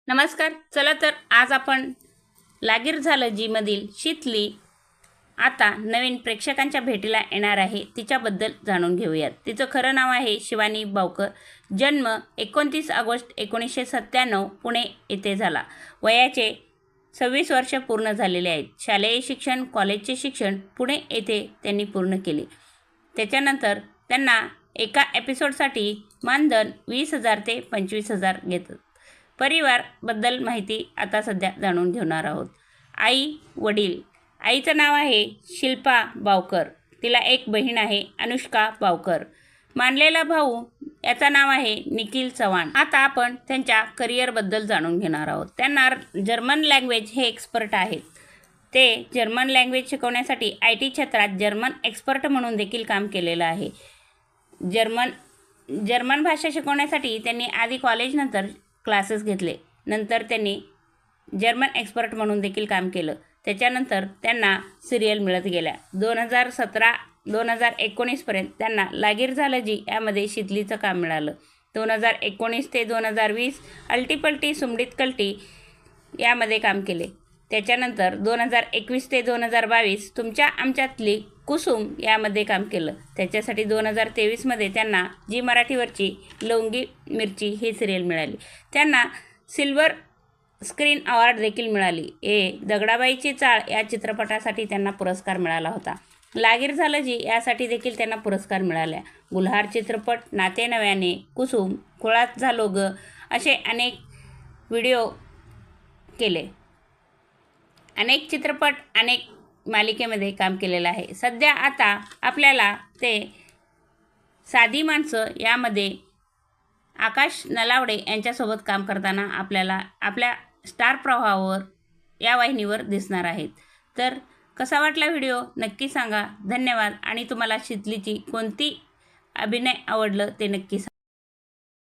नमस्कार. चला तर आज आपण लागीर झालं जी मधील शीतली आता नवीन प्रेक्षकांच्या भेटीला येणार आहे तिच्याबद्दल जाणून घेऊयात. तिचं खरं नाव आहे शिवानी बावकर. जन्म 29 ऑगस्ट 1997 पुणे येथे झाला. वयाचे 26 वर्ष पूर्ण झालेले आहेत. शालेय शिक्षण, कॉलेजचे शिक्षण पुणे येथे त्यांनी पूर्ण केले. त्याच्यानंतर त्यांना एका एपिसोडसाठी मानधन 20,000 ते 25,000 घेतात. परिवारबद्दल माहिती आता सध्या जाणून घेणार आहोत. आई वडील. आईचं नाव आहे शिल्पा बावकर. तिला एक बहीण आहे अनुष्का बावकर. मानलेला भाऊ याचं नाव आहे निखिल चव्हाण. आता आपण त्यांच्या करिअरबद्दल जाणून घेणार आहोत. त्यांना जर्मन लँग्वेज हे एक्सपर्ट आहेत. ते जर्मन लँग्वेज शिकवण्यासाठी IT क्षेत्रात जर्मन एक्सपर्ट म्हणून देखील काम केलेलं आहे. जर्मन भाषा शिकवण्यासाठी त्यांनी आधी कॉलेजनंतर क्लासेस घेतले. नंतर त्यांनी जर्मन एक्सपर्ट म्हणून देखील काम केलं. त्याच्यानंतर त्यांना सिरियल मिळत गेल्या. 2017-2019 त्यांना लागीर झालं जी यामध्ये शीतलीचं काम मिळालं. 2019 ते 2020 अल्टीपल्टी सुमडीत कल्टी यामध्ये काम केले. त्याच्यानंतर 2021 ते 2022 तुमच्या आमच्यातली कुसुम यामध्ये काम केलं. त्याच्यासाठी 2023 त्यांना जी मराठीवरची लवंगी मिरची ही सिरियल मिळाली. त्यांना सिल्वर स्क्रीन अवॉर्ड देखील मिळाली. दगडाबाईची चाळ या चित्रपटासाठी त्यांना पुरस्कार मिळाला होता. लागीर झालं जी यासाठी देखील त्यांना पुरस्कार मिळाल्या. गुल्हार चित्रपट, नाते नव्याने, कुसुम, कुळात झालो ग असे अनेक व्हिडिओ केले. अनेक चित्रपट, अनेक मालिकेमध्ये काम केलेलं आहे. सध्या आता आपल्याला ते साधी माणसं यामध्ये आकाश नलावडे यांच्यासोबत काम करताना आपल्याला आपल्या स्टार प्रवाहावर या वाहिनीवर दिसणार आहेत. तर कसा वाटला व्हिडिओ नक्की सांगा. धन्यवाद. आणि तुम्हाला शीतलीची कोणती अभिनय आवडलं ते नक्की सांगा.